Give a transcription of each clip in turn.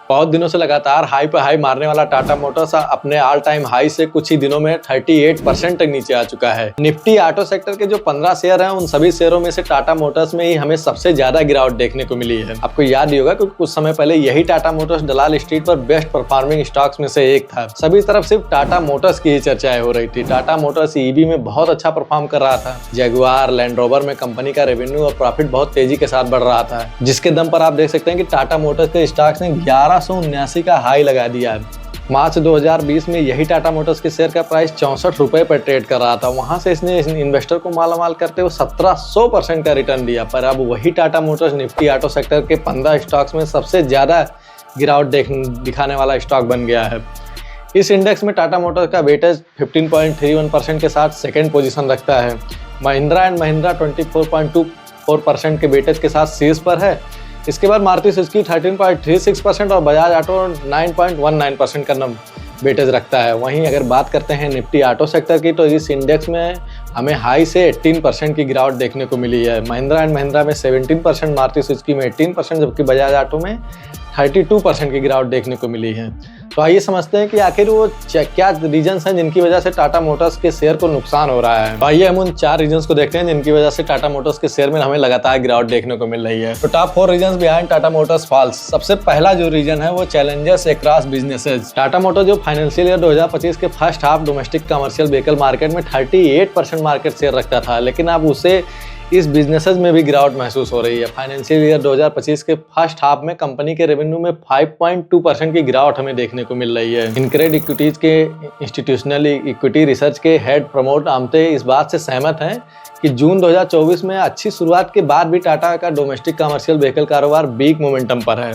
बहुत दिनों से लगातार हाई पे हाई मारने वाला टाटा मोटर्स अपने ऑल टाइम हाई से कुछ ही दिनों में 38% तक नीचे आ चुका है। निफ्टी ऑटो सेक्टर के जो 15 शेयर हैं उन सभी शेयरों में से टाटा मोटर्स में ही हमें सबसे ज्यादा गिरावट देखने को मिली है। आपको याद ही होगा कि कुछ समय पहले यही टाटा मोटर्स दलाल स्ट्रीट पर बेस्ट परफॉर्मिंग स्टॉक्स में से एक था। सभी तरफ सिर्फ टाटा मोटर्स की ही चर्चाएं हो रही थी। टाटा मोटर्स ईवी में बहुत अच्छा परफॉर्म कर रहा था। जगुआर, लैंड रोवर में कंपनी का रेवेन्यू और प्रॉफिट बहुत तेजी के साथ बढ़ रहा था, जिसके दम पर आप देख सकते हैं कि टाटा मोटर्स के स्टॉक्स ने 1179 का हाई लगा दिया है। मार्च 2020 में यही टाटा मोटर्स के शेयर का प्राइस 64 रुपए पर ट्रेड कर रहा था। वहां से इसने इन्वेस्टर को मालामाल करते हुए 1700% का रिटर्न दिया। पर अब वही Tata Motors Nifty auto sector के 15 स्टॉक्स में सबसे ज्यादा गिरावट दिखाने वाला स्टॉक बन गया है। इस इंडेक्स में टाटा मोटर्स का वेटेज 15.31% के साथ सेकेंड पोजीशन रखता है। महिंद्रा एंड महिंद्रा 24.24% के वेटेज के साथ शीर्ष पर है। इसके बाद मारुति सुजुकी 13.36% और बजाज ऑटो 9.19% का वेटेज रखता है। वहीं अगर बात करते हैं निफ्टी ऑटो सेक्टर की, तो इस इंडेक्स में हमें हाई से 18% की गिरावट देखने को मिली है। महिंद्रा एंड महिंद्रा में 17%, मारुति सुजुकी में 18%, जबकि बजाज ऑटो में 32% की गिरावट देखने को मिली है। तो आइए समझते हैं कि आखिर वो क्या रीजंस हैं जिनकी वजह से टाटा मोटर्स के शेयर को नुकसान हो रहा है। तो आइए हम उन 4 रीजंस को देखते हैं जिनकी वजह से टाटा मोटर्स के शेयर में हमें लगातार गिरावट देखने को मिल रही है। तो top 4 reasons behind Tata Motors falls. सबसे पहला जो रीजन है वो challenges across businesses. Tata Motors जो फाइनेंशियल ईयर 2025 के first half domestic commercial vehicle market में 38% मार्केट शेयर रखता था, लेकिन अब उसे इस बिजनेसेस में भी गिरावट महसूस हो रही है। फाइनेंशियल ईयर 2025 के फर्स्ट हाफ में कंपनी के रेवेन्यू में 5.2% की गिरावट हमें देखने को मिल रही है। इनक्रेड इक्विटीज के इंस्टीट्यूशनल इक्विटी रिसर्च के हेड प्रमोद आमते इस बात से सहमत हैं कि जून 2024 में अच्छी शुरुआत के बाद भी टाटा का डोमेस्टिक कमर्शियल व्हीकल कारोबार वीक मोमेंटम पर है।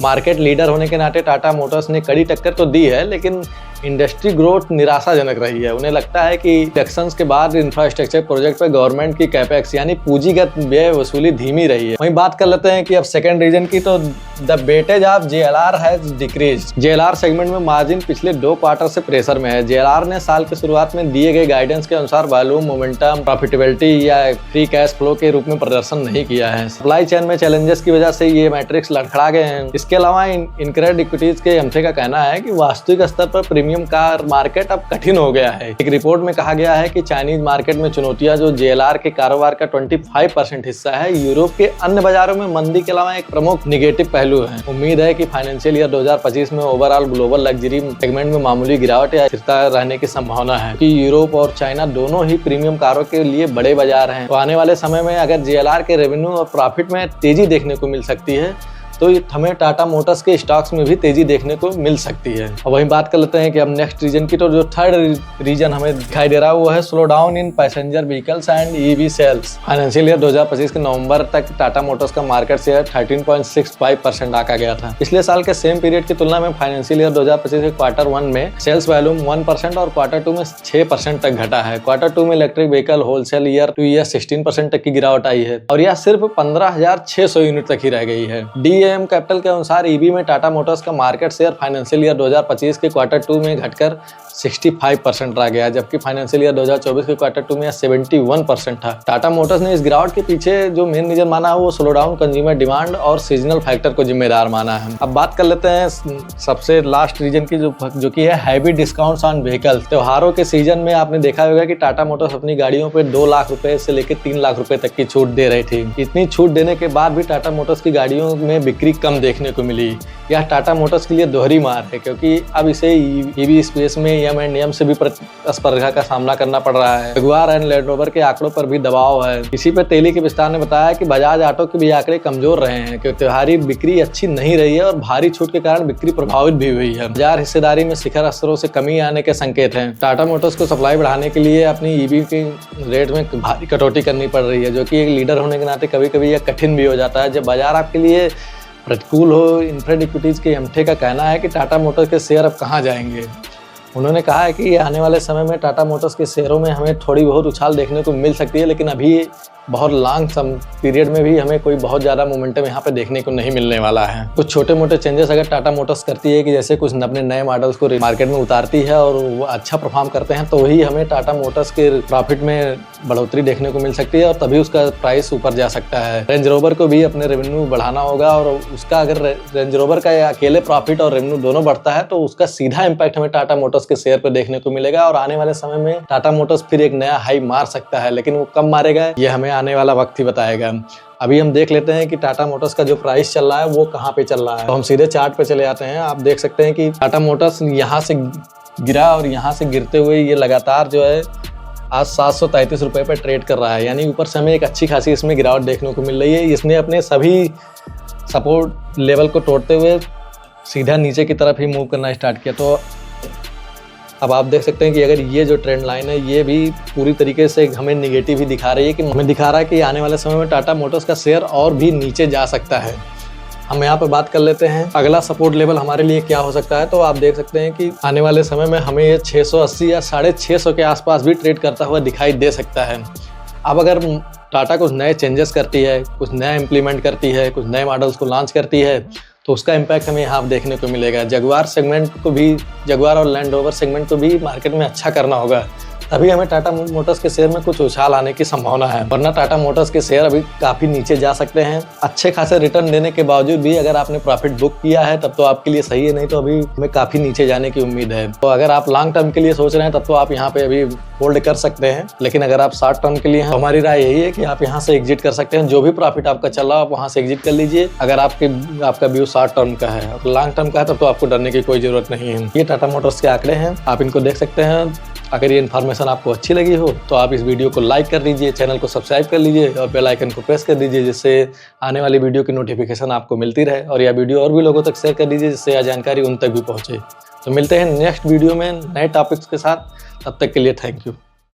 मार्केट लीडर होने के नाते टाटा मोटर्स ने कड़ी टक्कर तो दी है, लेकिन इंडस्ट्री ग्रोथ निराशाजनक रही है। उन्हें लगता है कि इलेक्शंस के बाद इंफ्रास्ट्रक्चर प्रोजेक्ट पर गवर्नमेंट की कैपेक्स यानी पूंजीगत व्यय वसूली धीमी रही है। वहीं बात कर लेते हैं कि अब सेकंड रीजन की, तो the weightage of JLR has decreased. JLR segment में मार्जिन पिछले 2 क्वार्टर से प्रेशर में है। जेएलआर ने साल की शुरुआत में दिए गए गाइडेंस के अनुसार वॉल्यूम, मोमेंटम, प्रॉफिटेबिलिटी या फ्री कैश फ्लो के रूप में प्रदर्शन नहीं किया है। सप्लाई चेन में चैलेंजेस की वजह से ये मैट्रिक्स लड़खड़ा गए हैं। इसके अलावा इनक्रेड इक्विटीज के एमथे का कहना है कि वास्तविक स्तर पर प्रीमियम कार मार्केट अब कठिन हो गया है। एक रिपोर्ट में कहा गया है कि चाइनीज मार्केट में चुनौतियां जो जेएलआर के कारोबार का 25% हिस्सा है, यूरोप के अन्य बाजारों में मंदी के अलावा एक प्रमुख निगेटिव पहलू है। उम्मीद है कि फाइनेंशियल ईयर 2025 में ओवरऑल ग्लोबल लग्जरी सेगमेंट में मामूली गिरावट या स्थिरता रहने की संभावना है कि यूरोप और चाइना दोनों ही प्रीमियम कारों के लिए बड़े बाजार हैं। तो आने वाले समय में अगर जेएलआर के रेवेन्यू और प्रॉफिट में तेजी देखने को मिल सकती है, तो हमें टाटा मोटर्स के स्टॉक्स में भी तेजी देखने को मिल सकती है। और वहीं बात कर लेते हैं कि अब नेक्स्ट रीजन की, तो जो थर्ड रीजन हमें दिखाई दे रहा है वो है slow down in passenger vehicles and EV sales. Financial year 2025 के नवंबर तक टाटा मोटर्स का मार्केट शेयर 13.65% आका गया था। पिछले साल के सेम पीरियड की तुलना में फाइनेंशियल ईयर 2025 के क्वार्टर 1 में सेल्स वॉल्यूम 1% और क्वार्टर 2 में 6% तक घटा है। क्वार्टर 2 में electric vehicle wholesale year two year 16% तक की गिरावट आई है और यह सिर्फ 15,600 यूनिट तक ही रह गई है। डीएम कैपिटल के अनुसार ईवी में टाटा मोटर्स का मार्केट शेयर फाइनेंशियल ईयर 2025 के क्वार्टर 2 में घटकर 65% रह गया, जबकि फाइनेंशियल ईयर 2024 के क्वार्टर 2 में 71% था। टाटा मोटर्स ने इस गिरावट के पीछे जो मेन रीजन माना है वो स्लो डाउन कंज्यूमर डिमांड और सीजनल फैक्टर को जिम्मेदार माना है। अब बात कर लेते हैं सबसे लास्ट रीजन की, जो कि है हैवी डिस्काउंट्स ऑन व्हीकल्स। त्योहारों के सीजन में आपने देखा होगा कि टाटा मोटर्स अपनी गाड़ियों पे 2 लाख रुपए से लेकर 3 लाख रुपए तक की छूट दे रही थी। इतनी छूट देने के बाद भी टाटा मोटर्स की गाड़ियों में बिक्री कम देखने को मिली। यह टाटा मोटर्स के लिए दोहरी मार है, क्योंकि अब इसे ईवी स्पेस में एम से भी प्रतिस्पर्धा का सामना करना पड़ रहा है। जगुआर एंड लैंड रोवर के आंकड़ों पर भी दबाव है। इसी पे तेली के विस्तार ने बताया कि बजाज ऑटो के भी आंकड़े कमजोर रहे हैं, क्योंकि त्योहारी बिक्री अच्छी नहीं रही है और भारी छूट के कारण बिक्री प्रभावित भी हुई है। बाजार हिस्सेदारी में शिखर स्तरों से कमी आने के संकेत हैं। टाटा मोटर्स को सप्लाई बढ़ाने के लिए अपनी ईवी के रेट में भारी कटौती करनी पड़ रही है, जो कि एक लीडर होने के नाते कभी कभी यह कठिन भी हो जाता है जब बाजार आपके लिए प्रतिकूल हो। इनक्रेड इक्विटीज के एमथे का कहना है कि टाटा मोटर्स के शेयर अब कहां जाएंगे। उन्होंने कहा है कि आने वाले समय में टाटा मोटर्स के शेयरों में हमें थोड़ी बहुत उछाल देखने को मिल सकती है, लेकिन अभी बहुत लॉन्ग सम पीरियड में भी हमें कोई बहुत ज़्यादा मोमेंटम यहाँ पे देखने को नहीं मिलने वाला है। कुछ छोटे मोटे चेंजेस अगर टाटा मोटर्स करती है कि जैसे कुछ अपने नए मॉडल्स को मार्केट में उतारती है और वो अच्छा परफॉर्म करते हैं, तो वही हमें टाटा मोटर्स के प्रॉफिट में बढ़ोतरी देखने को मिल सकती है और तभी उसका प्राइस ऊपर जा सकता है। रेंज रोवर को भी अपने रेवेन्यू बढ़ाना होगा और उसका अगर रेंज रोवर का अकेले प्रॉफिट और रेवेन्यू दोनों बढ़ता है तो उसका सीधा इम्पैक्ट हमें टाटा मोटर्स के शेयर पर देखने को मिलेगा और आने वाले समय में टाटा मोटर्स फिर एक नया हाई मार सकता है, लेकिन वो कब मारेगा ये हमें आने वाला वक्त ही बताएगा। अभी हम देख लेते हैं कि टाटा मोटर्स का जो प्राइस चल रहा है वो कहाँ पे चल रहा है। तो हम सीधे चार्ट पे चले आते हैं। आप देख सकते हैं कि टाटा मोटर्स यहाँ से गिरा और यहाँ से गिरते हुए ये लगातार जो है आज 733 रुपये पर ट्रेड कर रहा है, यानी ऊपर से हमें एक अच्छी खासी इसमें गिरावट देखने को मिल रही है। इसने अपने सभी सपोर्ट लेवल को तोड़ते हुए सीधा नीचे की तरफ ही मूव करना स्टार्ट किया। तो अब आप देख सकते हैं कि अगर ये जो ट्रेंड लाइन है ये भी पूरी तरीके से हमें निगेटिव ही दिखा रही है, कि हमें दिखा रहा है कि आने वाले समय में टाटा मोटर्स का शेयर और भी नीचे जा सकता है। हम यहाँ पे बात कर लेते हैं अगला सपोर्ट लेवल हमारे लिए क्या हो सकता है। तो आप देख सकते हैं कि आने वाले समय में हमें ये 680 या 650 के आसपास भी ट्रेड करता हुआ दिखाई दे सकता है। अब अगर टाटा कुछ नए चेंजेस करती है, कुछ नया इम्प्लीमेंट करती है, कुछ नए मॉडल्स को लॉन्च करती है, तो उसका इम्पैक्ट हमें यहाँ देखने को मिलेगा। जगुआर और लैंड रोवर सेगमेंट को भी मार्केट में अच्छा करना होगा, तभी हमें टाटा मोटर्स के शेयर में कुछ उछाल आने की संभावना है, वरना टाटा मोटर्स के शेयर अभी काफ़ी नीचे जा सकते हैं। अच्छे खासे रिटर्न देने के बावजूद भी अगर आपने प्रॉफिट बुक किया है तब तो आपके लिए सही है, नहीं तो अभी हमें काफ़ी नीचे जाने की उम्मीद है। तो अगर आप लॉन्ग टर्म के लिए सोच रहे हैं तब तो आप यहाँ पे अभी होल्ड कर सकते हैं, लेकिन अगर आप शॉर्ट टर्म के लिए हैं तो हमारी राय यही है कि आप यहाँ से एग्जिट कर सकते हैं। जो भी प्रॉफिट आपका चल रहा है आप वहाँ से एग्जिट कर लीजिए, अगर आपका व्यू शॉर्ट टर्म का है। और लॉन्ग टर्म का है तब तो आपको डरने की कोई जरूरत नहीं है। ये टाटा मोटर्स के आंकड़े हैं, आप इनको देख सकते हैं। अगर ये इन्फॉर्मेशन आपको अच्छी लगी हो तो आप इस वीडियो को लाइक कर दीजिए, चैनल को सब्सक्राइब कर लीजिए और बेल आइकन को प्रेस कर दीजिए, जिससे आने वाली वीडियो की नोटिफिकेशन आपको मिलती रहे। और यह वीडियो और भी लोगों तक शेयर कर दीजिए, जिससे यह जानकारी उन तक भी पहुंचे। तो मिलते हैं नेक्स्ट वीडियो में नए टॉपिक्स के साथ, तब तक के लिए थैंक यू।